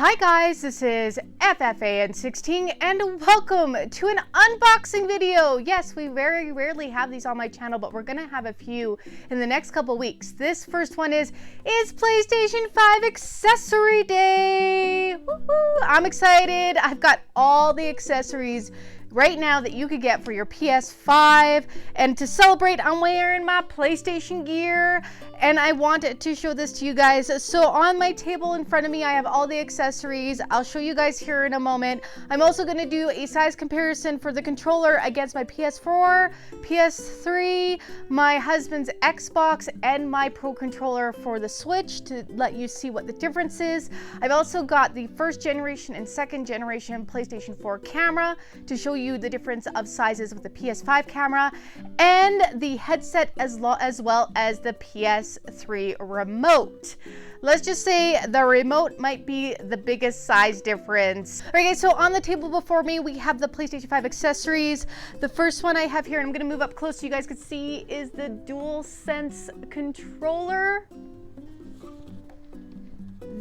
Hi guys, this is FFAN 16 and welcome to an unboxing video. Yes, we very rarely have these on my channel, but we're gonna have a few in the next couple weeks. This first one is PlayStation 5 accessory day. Woo-hoo. I'm excited. I've got all the accessories right now that you could get for your PS5, and to celebrate I'm wearing my PlayStation gear and I wanted to show this to you guys. So on my table in front of me I have all the accessories. I'll show you guys here in a moment. I'm also going to do a size comparison for the controller against my PS4, PS3, my husband's Xbox, and my Pro controller for the Switch to let you see what the difference is. I've also got the first generation and second generation PlayStation 4 camera to show you the difference of sizes with the PS5 camera, and the headset as well as the PS3 remote. Let's just say the remote might be the biggest size difference. Okay, so on the table before me we have the PlayStation 5 accessories. The first one I have here, and I'm going to move up close so you guys can see, is the DualSense controller.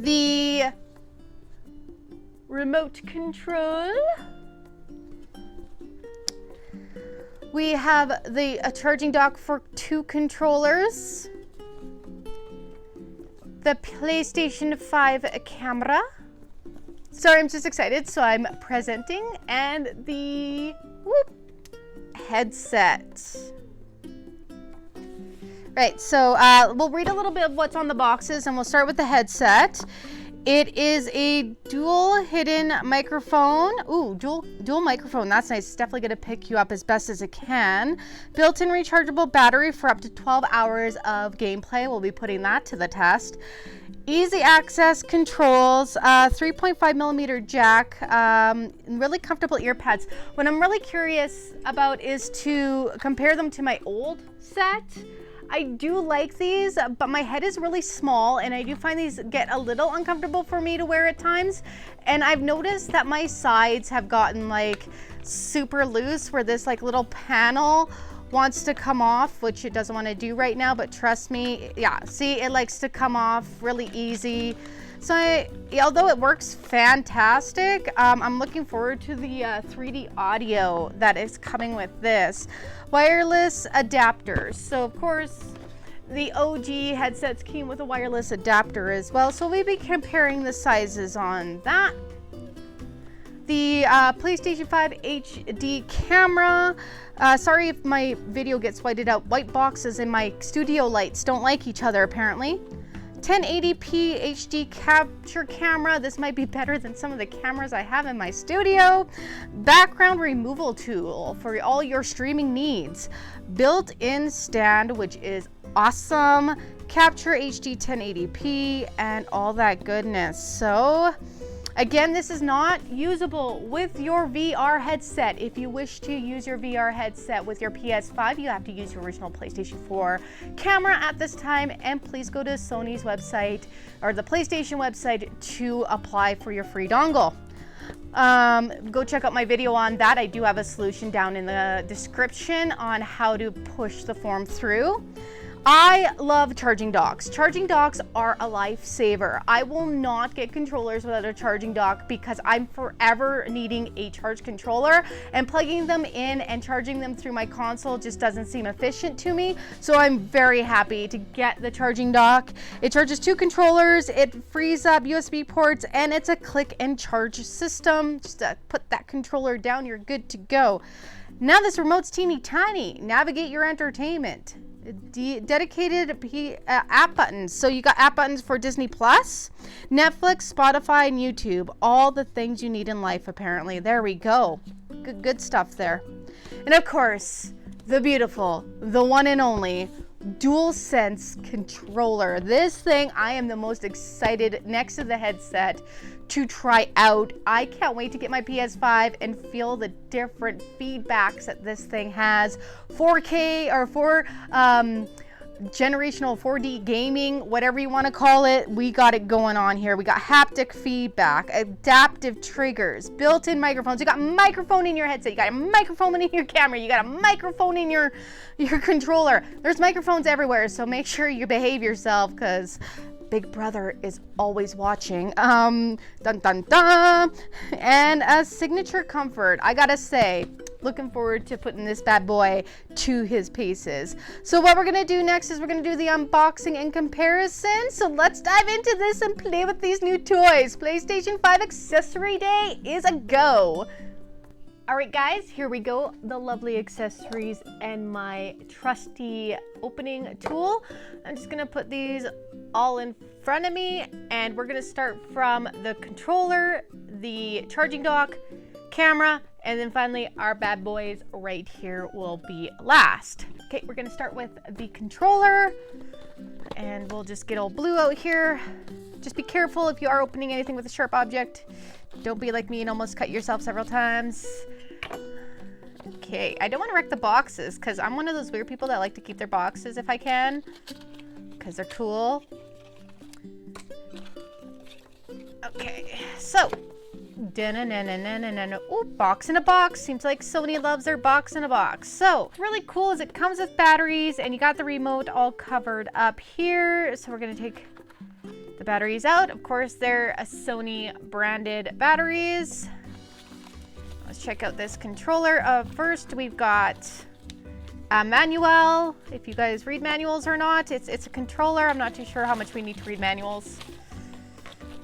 The remote control. We have a charging dock for 2 controllers, the PlayStation 5 camera. Sorry, I'm just excited, so I'm presenting, and the headset. Right, so we'll read a little bit of what's on the boxes, and we'll start with the headset. It is a dual hidden microphone. Ooh, dual microphone. That's nice. It's definitely going to pick you up as best as it can. Built-in rechargeable battery for up to 12 hours of gameplay. We'll be putting that to the test. Easy access controls, 3.5 millimeter jack, really comfortable ear pads. What I'm really curious about is to compare them to my old set. I do like these, but my head is really small and I do find these get a little uncomfortable for me to wear at times. And I've noticed that my sides have gotten like super loose, where this like little panel wants to come off, which it doesn't want to do right now, but trust me, yeah, see, it likes to come off really easy. So although it works fantastic, I'm looking forward to the 3D audio that is coming with this. Wireless adapters. So of course, the OG headsets came with a wireless adapter as well. So we'll be comparing the sizes on that. The PlayStation 5 HD camera. Sorry if my video gets whited out. White boxes and my studio lights don't like each other apparently. 1080p HD capture camera. This might be better than some of the cameras I have in my studio. Background removal tool for all your streaming needs. Built-in stand, which is awesome. Capture HD 1080p and all that goodness. So again, this is not usable with your VR headset. If you wish to use your VR headset with your PS5, you have to use your original PlayStation 4 camera at this time, and please go to Sony's website or the PlayStation website to apply for your free dongle. Go check out my video on that. I do have a solution down in the description on how to push the form through. I love charging docks. Charging docks are a lifesaver. I will not get controllers without a charging dock because I'm forever needing a charge controller, and plugging them in and charging them through my console just doesn't seem efficient to me. So I'm very happy to get the charging dock. It charges 2 controllers, it frees up USB ports, and it's a click and charge system. Just to put that controller down, you're good to go. Now this remote's teeny tiny. Navigate your entertainment. Dedicated app buttons. So you got app buttons for Disney Plus, Netflix, Spotify, and YouTube. All the things you need in life, apparently. There we go. Good stuff there. And of course, the beautiful, the one and only DualSense controller. This thing I am the most excited next to the headset to try out. I can't wait to get my PS5 and feel the different feedbacks that this thing has. 4K or 4 generational 4D gaming, whatever you want to call it, we got it going on here. We got haptic feedback, adaptive triggers, built-in microphones. You got a microphone in your headset, you got a microphone in your camera, you got a microphone in your controller. There's microphones everywhere, so make sure you behave yourself, because Big Brother is always watching. Dun dun dun. And a signature comfort. I gotta say, looking forward to putting this bad boy to his paces. So what we're gonna do next is we're gonna do the unboxing and comparison. So let's dive into this and play with these new toys. PlayStation 5 accessory day is a go. All right, guys, here we go. The lovely accessories and my trusty opening tool. I'm just gonna put these all in front of me, and we're gonna start from the controller, the charging dock, camera, and then finally our bad boys right here will be last. Okay, we're gonna start with the controller, and we'll just get old blue out here. Just be careful if you are opening anything with a sharp object. Don't be like me and almost cut yourself several times. Okay, I don't want to wreck the boxes because I'm one of those weird people that like to keep their boxes if I can, because they're cool. Okay, so ooh, box in a box. Seems like Sony loves their box in a box. So really cool is it comes with batteries, and you got the remote all covered up here. So we're gonna take the batteries out. Of course, they're a Sony branded batteries. Let's check out this controller. First, we've got a manual. If you guys read manuals or not, it's a controller. I'm not too sure how much we need to read manuals.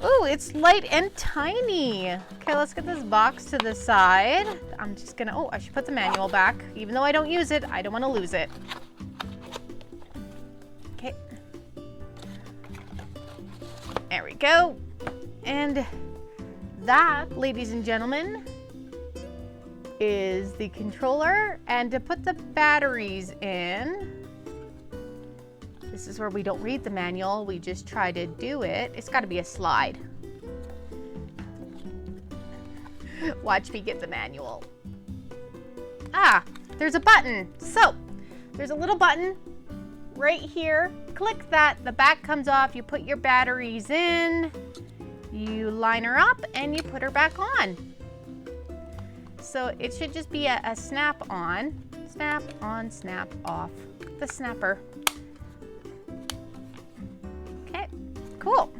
Ooh, it's light and tiny. Okay, let's get this box to the side. I'm just gonna, oh, I should put the manual back. Even though I don't use it, I don't want to lose it. Okay. There we go. And that, ladies and gentlemen, is the controller. And to put the batteries in, this is where we don't read the manual, we just try to do it. It's got to be a slide. Watch me get the manual. Ah, there's a button. So, there's a little button right here. Click that, the back comes off, you put your batteries in, you line her up, and you put her back on. So it should just be a snap on, snap off, the snapper. Okay, cool.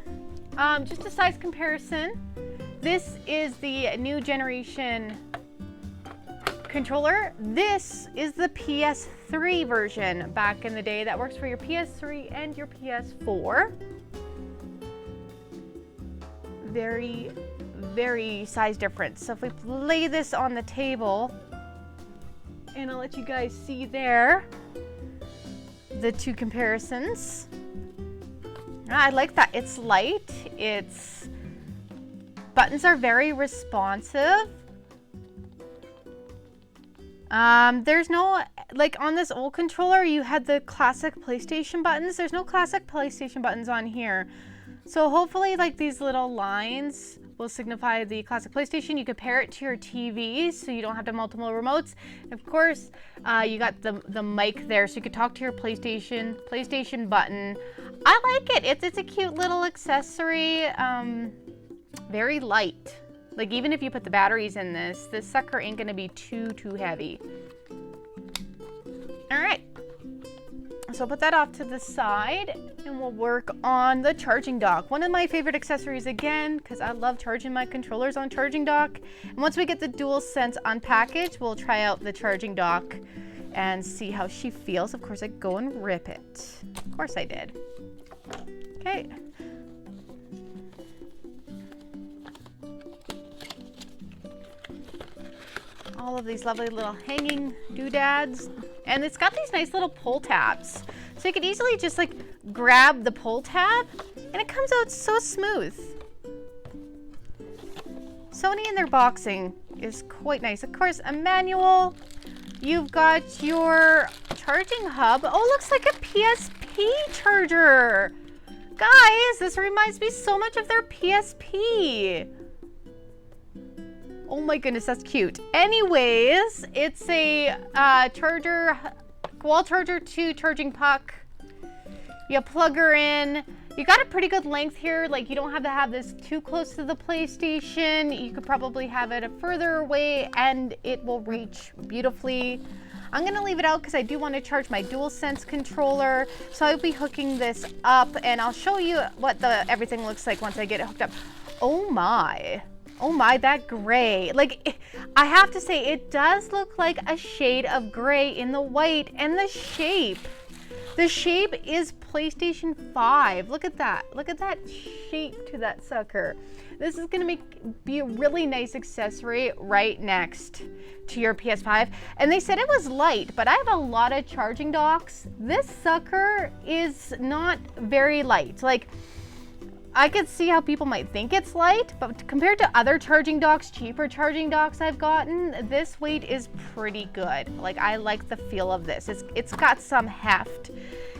Just a size comparison. This is the new generation controller. This is the PS3 version back in the day that works for your PS3 and your PS4. Very, very size difference. So if we lay this on the table, and I'll let you guys see there the two comparisons. I like that. It's light. Its buttons are very responsive. There's no, like on this old controller, you had the classic PlayStation buttons. There's no classic PlayStation buttons on here. So hopefully like these little lines will signify the classic PlayStation. You can pair it to your TV so you don't have to have multiple remotes. Of course, you got the mic there so you could talk to your PlayStation button. I like it. It's a cute little accessory. Very light. Like even if you put the batteries in this sucker ain't gonna be too heavy. All right. So I'll put that off to the side and we'll work on the charging dock. One of my favorite accessories again, because I love charging my controllers on charging dock. And once we get the DualSense unpackaged, we'll try out the charging dock and see how she feels. Of course, I go and rip it. Of course I did. Okay. All of these lovely little hanging doodads. And it's got these nice little pull tabs. So you could easily just like grab the pull tab and it comes out so smooth. Sony in their boxing is quite nice. Of course, a manual. You've got your charging hub. Oh, looks like a PSP charger. Guys, this reminds me so much of their PSP. Oh my goodness, that's cute. Anyways, it's a charger, wall charger to charging puck. You plug her in. You got a pretty good length here. Like you don't have to have this too close to the PlayStation. You could probably have it a further away and it will reach beautifully. I'm gonna leave it out because I do want to charge my DualSense controller. So I'll be hooking this up and I'll show you what everything looks like once I get it hooked up. Oh my, that gray. Like, I have to say, it does look like a shade of gray in the white, and the shape. The shape is PlayStation 5. Look at that. Look at that shape to that sucker. This is gonna be a really nice accessory right next to your PS5. And they said it was light, but I have a lot of charging docks. This sucker is not very light. Like, I could see how people might think it's light, but compared to other charging docks, cheaper charging docks I've gotten, this weight is pretty good. Like, I like the feel of this. It's got some heft,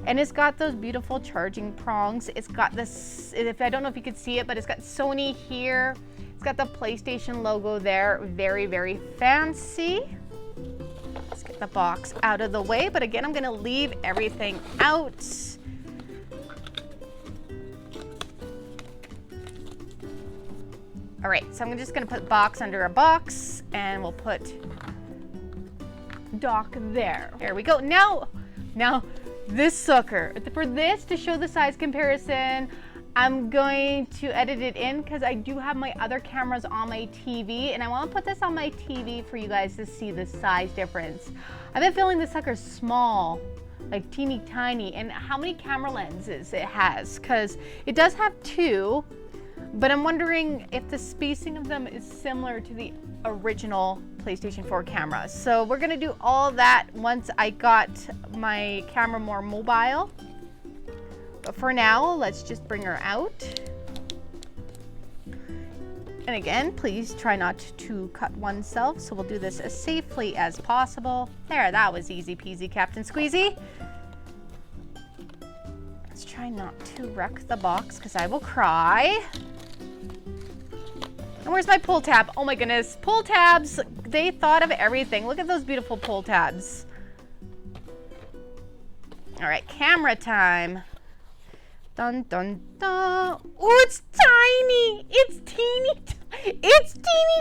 and it's got those beautiful charging prongs. It's got this, if I don't know if you could see it, but it's got Sony here. It's got the PlayStation logo there. Very, very fancy. Let's get the box out of the way, but again, I'm gonna leave everything out. All right, so I'm just gonna put box under a box and we'll put dock there. There we go. Now this sucker, for this to show the size comparison, I'm going to edit it in because I do have my other cameras on my TV and I want to put this on my TV for you guys to see the size difference. I've been feeling this sucker small, like teeny tiny, and how many camera lenses it has, because it does have 2. But I'm wondering if the spacing of them is similar to the original PlayStation 4 camera. So we're gonna do all that once I got my camera more mobile. But for now, let's just bring her out. And again, please try not to cut oneself. So we'll do this as safely as possible. There, that was easy peasy, Captain Squeezy. Let's try not to wreck the box because I will cry. And where's my pull tab? Oh my goodness, pull tabs, they thought of everything. Look at those beautiful pull tabs. All right, camera time. Dun, dun, dun. Oh, it's tiny. It's teeny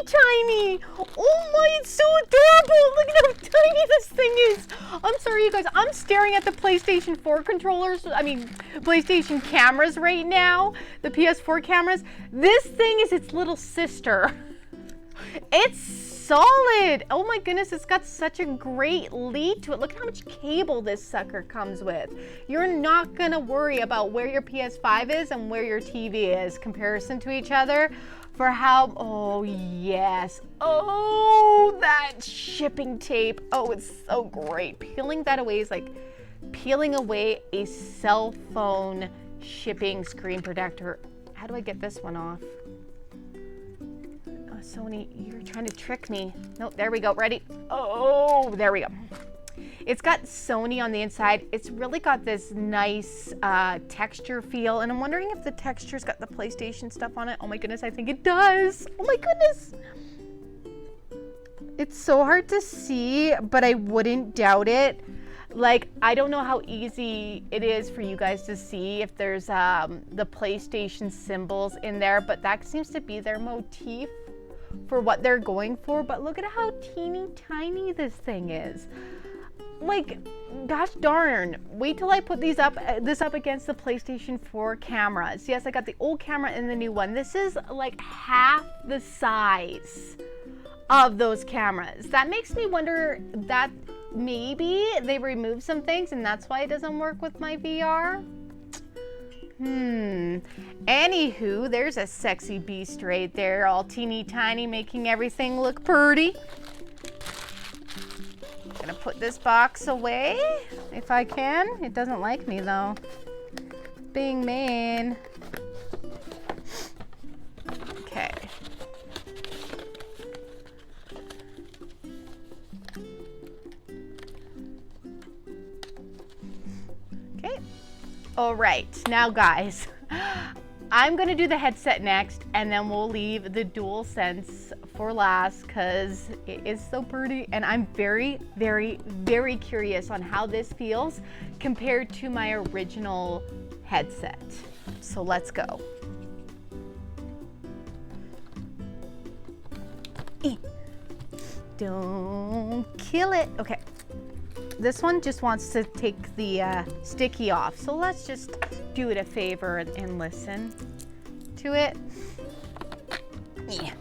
tiny. Oh my, it's so adorable. Look at how tiny this thing is. I'm sorry, you guys. I'm staring at the PlayStation 4 controllers. I mean, PlayStation cameras right now. The PS4 cameras. This thing is its little sister. It's solid. Oh my goodness, it's got such a great lead to it. Look at how much cable this sucker comes with. You're not gonna worry about where your PS5 is and where your TV is comparison to each other. For how, oh yes, oh, that shipping tape, oh, it's so great. Peeling that away is like peeling away a cell phone shipping screen protector. How do I get this one off? Oh, Sony, you're trying to trick me. No, there we go, ready? Oh, there we go. It's got Sony on the inside. It's really got this nice texture feel, and I'm wondering if the texture's got the PlayStation stuff on it. Oh my goodness, I think it does. Oh my goodness. It's so hard to see, but I wouldn't doubt it. Like, I don't know how easy it is for you guys to see if there's the PlayStation symbols in there, but that seems to be their motif for what they're going for. But look at how teeny tiny this thing is. Like, gosh darn, wait till I put this up against the PlayStation 4 cameras. Yes, I got the old camera and the new one. This is like half the size of those cameras. That makes me wonder that maybe they removed some things and that's why it doesn't work with my VR. Anywho, there's a sexy beast right there, all teeny tiny, making everything look pretty. Gonna put this box away if I can. It doesn't like me though. Being mean. Okay. Okay. All right, now guys, I'm gonna do the headset next and then we'll leave the DualSense for last because it is so pretty and I'm very, very, very curious on how this feels compared to my original headset. So let's go. Don't kill it. Okay. this one just wants to take the sticky off. So let's just do it a favor and listen to it. Yeah.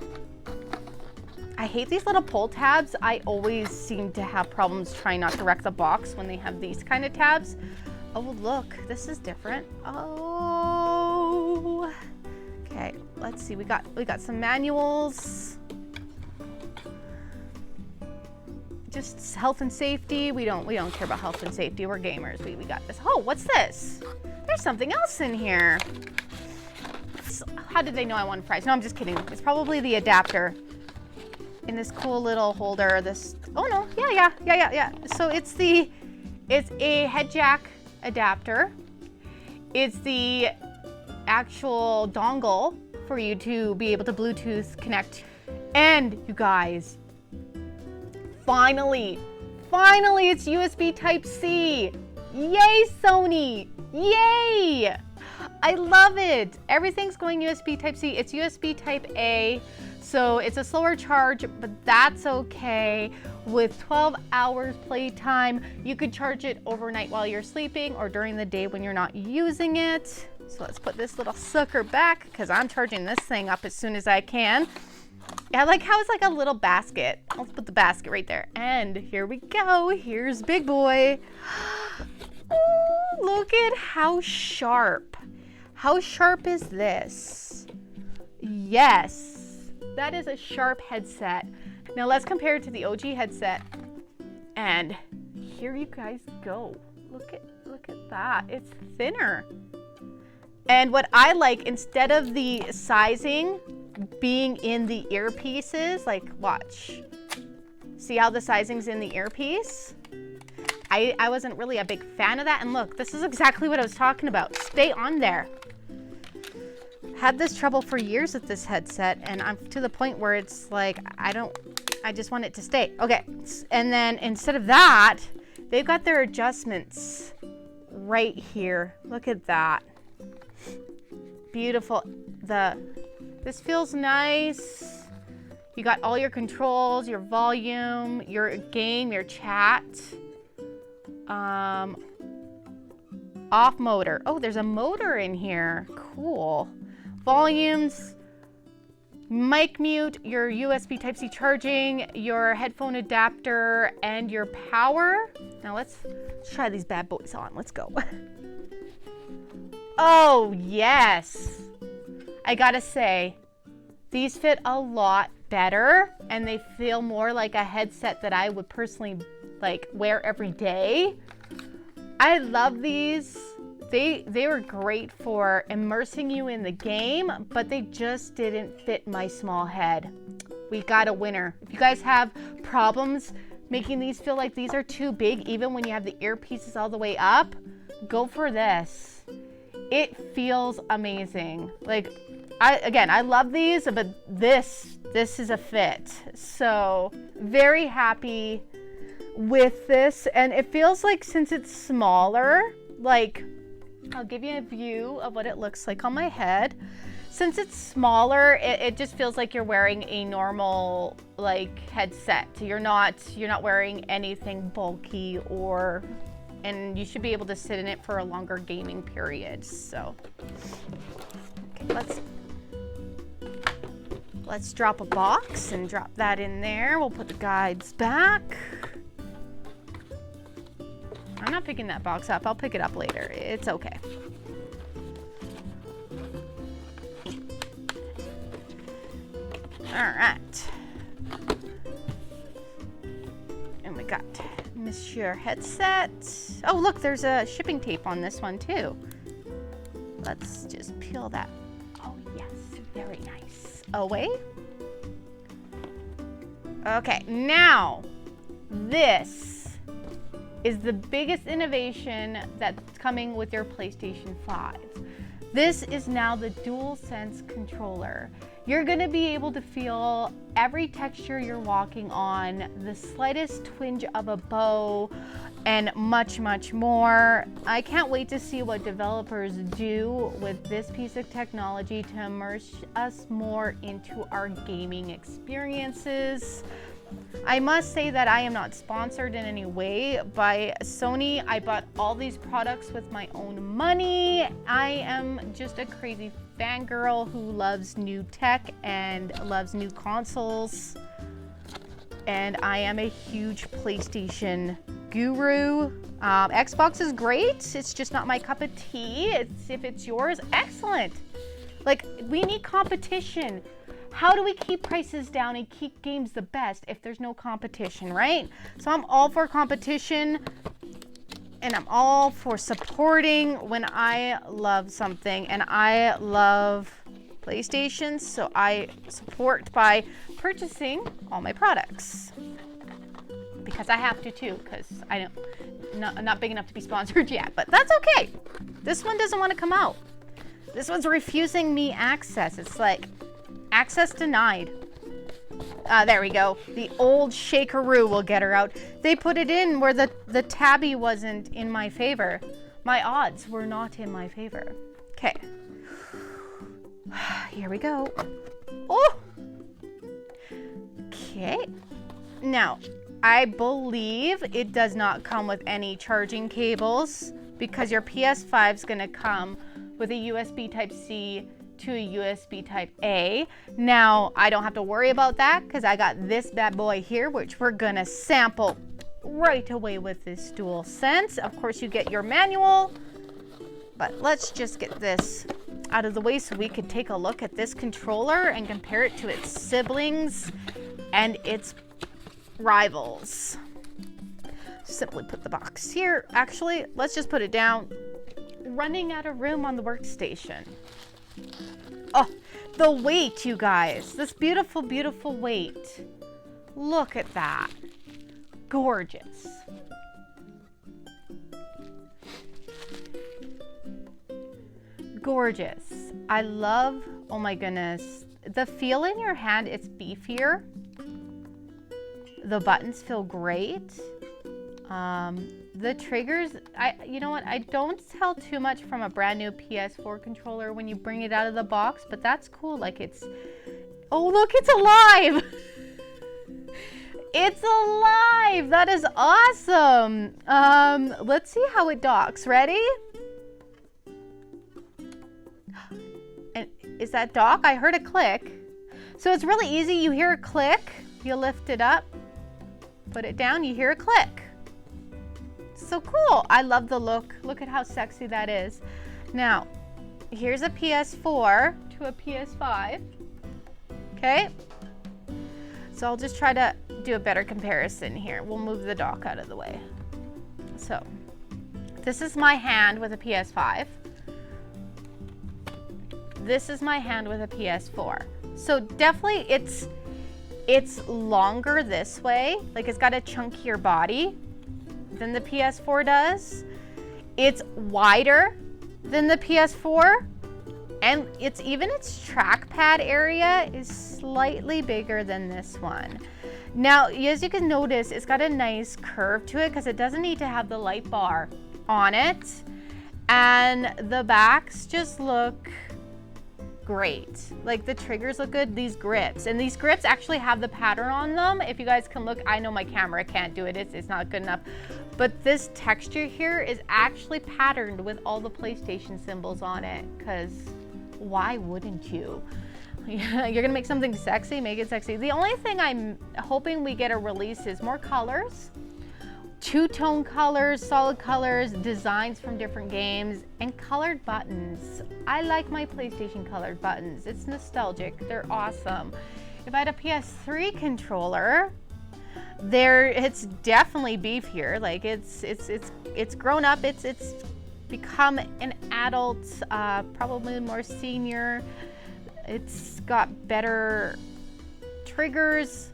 I hate these little pull tabs. I always seem to have problems trying not to wreck the box when they have these kind of tabs. Oh, look, this is different. Oh, okay. Let's see. We got some manuals. Just health and safety. We don't care about health and safety. We're gamers. We got this. Oh, what's this? There's something else in here. How did they know I wanted fries? No, I'm just kidding. It's probably the adapter in this cool little holder. This, oh no, yeah. So it's a head jack adapter. It's the actual dongle for you to be able to Bluetooth connect. And you guys, finally, it's USB Type-C. Yay, Sony, yay. I love it. Everything's going USB Type-C. It's USB Type-A. So it's a slower charge, but that's okay. With 12 hours playtime, you could charge it overnight while you're sleeping or during the day when you're not using it. So let's put this little sucker back because I'm charging this thing up as soon as I can. I like how it's like a little basket. Let's put the basket right there. And here we go. Here's big boy. Ooh, look at how sharp. How sharp is this? Yes. That is a sharp headset. Now let's compare it to the OG headset. And here you guys go. Look at that. It's thinner. And what I like, instead of the sizing being in the earpieces, like watch. See how the sizing's in the earpiece? I wasn't really a big fan of that. And look, this is exactly what I was talking about. Stay on there. Had this trouble for years with this headset, and I'm to the point where it's like, I just want it to stay. Okay, and then instead of that, they've got their adjustments right here. Look at that. Beautiful. This feels nice. You got all your controls, your volume, your game, your chat. Off motor. Oh, there's a motor in here. Cool. Volumes, mic mute, your USB Type-C charging, your headphone adapter, and your power. Now let's try these bad boys on. Let's go. Oh, yes. I gotta say, these fit a lot better, and they feel more like a headset that I would personally like wear every day. I love these. They were great for immersing you in the game, but they just didn't fit my small head. We got a winner. If you guys have problems making these feel like these are too big, even when you have the earpieces all the way up, go for this. It feels amazing. Like, I love these, but this is a fit. So very happy with this. And it feels like, since it's smaller, like, I'll give you a view of what it looks like on my head. Since it's smaller, it just feels like you're wearing a normal like headset. You're not wearing anything bulky, and you should be able to sit in it for a longer gaming period. So okay, let's drop a box and drop that in there. We'll put the guides back. I'm not picking that box up. I'll pick it up later. It's okay. All right. And we got Monsieur headset. Oh, look, there's a shipping tape on this one too. Let's just peel that. Oh, yes, very nice. Away. Okay, now this is the biggest innovation that's coming with your PlayStation 5. This is now the DualSense controller. You're gonna be able to feel every texture you're walking on, the slightest twinge of a bow, and much, much more. I can't wait to see what developers do with this piece of technology to immerse us more into our gaming experiences. I must say that I am not sponsored in any way by Sony. I bought all these products with my own money. I am just a crazy fangirl who loves new tech and loves new consoles. And I am a huge PlayStation guru. Xbox is great. It's just not my cup of tea. If it's yours, excellent. Like, we need competition. How do we keep prices down and keep games the best if there's no competition, right? So I'm all for competition, and I'm all for supporting when I love something, and I love PlayStation, so I support by purchasing all my products. Because I have to too, because I'm not big enough to be sponsored yet, but that's okay. This one doesn't want to come out. This one's refusing me access. It's like, access denied. There we go. The old shakeroo will get her out. They put it in where the tabby wasn't in my favor. My odds were not in my favor. Okay. Here we go. Oh! Okay. Now, I believe it does not come with any charging cables because your PS5 is going to come with a USB Type-C to a USB Type-A. Now, I don't have to worry about that because I got this bad boy here, which we're going to sample right away with this DualSense. Of course, you get your manual, but let's just get this out of the way so we could take a look at this controller and compare it to its siblings and its rivals. Simply put the box here. Actually, let's just put it down. Running out of room on the workstation. Oh, the weight, you guys. This beautiful, beautiful weight. Look at that. Gorgeous. Gorgeous. I love, oh my goodness, the feel in your hand. It's beefier. The buttons feel great. The triggers, you know what? I don't tell too much from a brand new PS4 controller when you bring it out of the box, but that's cool. Like oh look, it's alive. It's alive. That is awesome. Let's see how it docks. Ready? And is that dock? I heard a click. So it's really easy. You hear a click, you lift it up, put it down, you hear a click. So cool. I love the look. Look at how sexy that is. Now, here's a PS4 to a PS5. Okay. So I'll just try to do a better comparison here. We'll move the dock out of the way. So this is my hand with a PS5. This is my hand with a PS4. So definitely it's longer this way. Like, it's got a chunkier body than the PS4 does. It's wider than the PS4, and its trackpad area is slightly bigger than this one. Now, as you can notice, it's got a nice curve to it because it doesn't need to have the light bar on it, and the backs just look great. Like, the triggers look good. These grips actually have the pattern on them. If you guys can look, I know my camera can't do it. It's not good enough. But this texture here is actually patterned with all the PlayStation symbols on it, because why wouldn't you? You're gonna make something sexy, make it sexy. The only thing I'm hoping we get a release is more colors. Two-tone colors, solid colors, designs from different games, and colored buttons. I like my PlayStation colored buttons. It's nostalgic. They're awesome. If I had a PS3 controller, it's definitely beefier. Like, it's grown up. It's become an adult, probably more senior. It's got better triggers.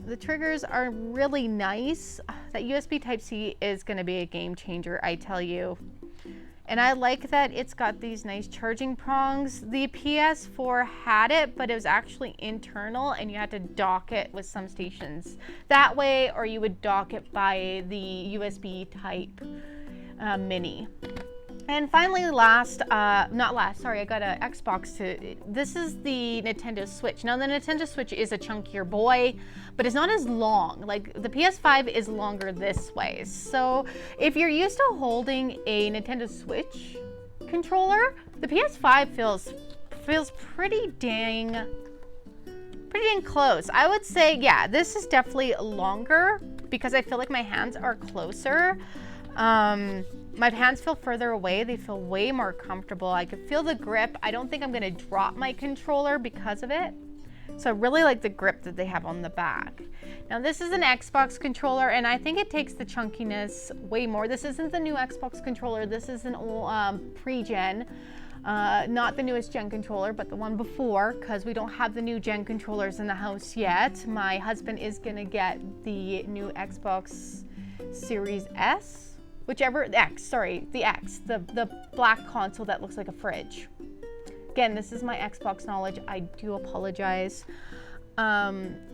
The triggers are really nice. That USB Type-C is going to be a game changer, I tell you. And I like that it's got these nice charging prongs. The PS4 had it, but it was actually internal, and you had to dock it with some stations that way, or you would dock it by the USB Type Mini. And finally, not last, sorry, I got an Xbox to, this is the Nintendo Switch. Now the Nintendo Switch is a chunkier boy, but it's not as long. Like the PS5 is longer this way. So if you're used to holding a Nintendo Switch controller, the PS5 feels pretty dang close. I would say, yeah, this is definitely longer because I feel like my hands are closer. My hands feel further away. They feel way more comfortable. I could feel the grip. I don't think I'm gonna drop my controller because of it. So I really like the grip that they have on the back. Now this is an Xbox controller and I think it takes the chunkiness way more. This isn't the new Xbox controller. This is an old pre-gen. Not the newest gen controller, but the one before, because we don't have the new gen controllers in the house yet. My husband is gonna get the new Xbox Series S. Whichever, the X, the black console that looks like a fridge. Again, this is my Xbox knowledge. I do apologize.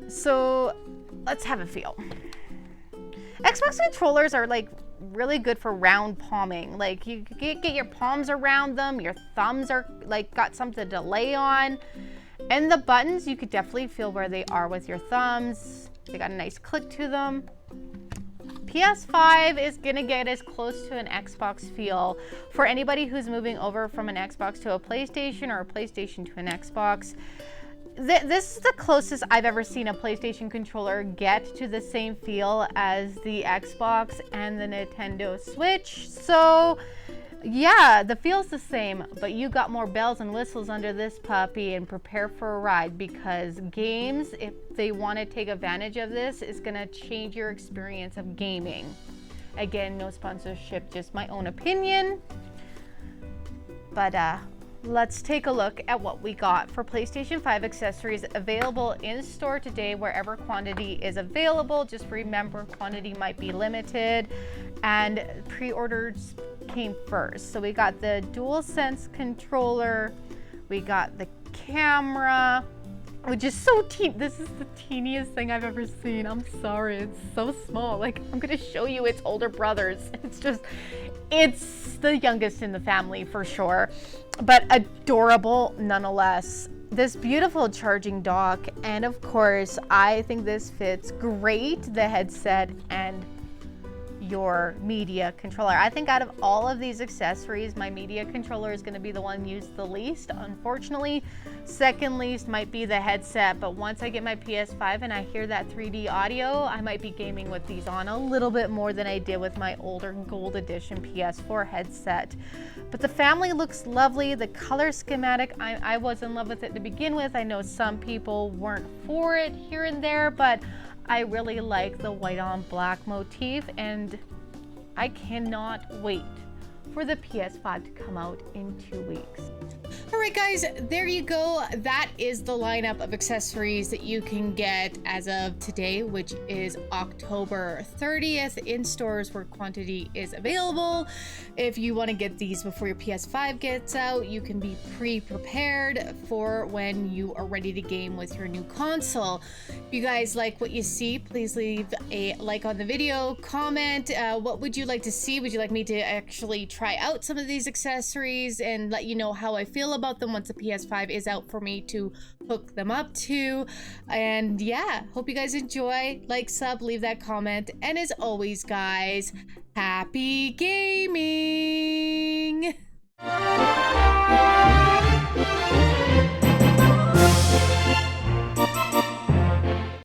So let's have a feel. Xbox controllers are like really good for round palming. Like you get your palms around them, your thumbs are like got something to lay on. And the buttons, you could definitely feel where they are with your thumbs. They got a nice click to them. PS5 is gonna get as close to an Xbox feel for anybody who's moving over from an Xbox to a PlayStation or a PlayStation to an Xbox. This is the closest I've ever seen a PlayStation controller get to the same feel as the Xbox and the Nintendo Switch. So yeah, the feel's the same, but you got more bells and whistles under this puppy, and prepare for a ride, because games, if they want to take advantage of this, is going to change your experience of gaming. Again, no sponsorship, just my own opinion. But let's take a look at what we got for PlayStation 5 accessories available in store today, wherever quantity is available. Just remember, quantity might be limited, and pre-orders came first. So we got the DualSense controller, we got the camera, which is so teeny. This is the teeniest thing I've ever seen. I'm sorry, it's so small. Like, I'm gonna show you its older brothers. It's the youngest in the family for sure, but adorable nonetheless. This beautiful charging dock, and of course, I think this fits great, the headset and your media controller. I think out of all of these accessories, my media controller is going to be the one used the least, unfortunately. Second least might be the headset, but once I get my PS5 and I hear that 3D audio, I might be gaming with these on a little bit more than I did with my older gold edition PS4 headset. But the family looks lovely. The color schematic, I was in love with it to begin with. I know some people weren't for it here and there, but I really like the white on black motif, and I cannot wait for the PS5 to come out in 2 weeks. All right, guys, there you go. That is the lineup of accessories that you can get as of today, which is October 30th, in stores where quantity is available. If you want to get these before your PS5 gets out, you can be pre-prepared for when you are ready to game with your new console. If you guys like what you see, please leave a like on the video, comment. What would you like to see? Would you like me to actually try out some of these accessories and let you know how I feel about them once the PS5 is out for me to hook them up to? And yeah, hope you guys enjoy. Like, sub, leave that comment, and as always, guys, happy gaming.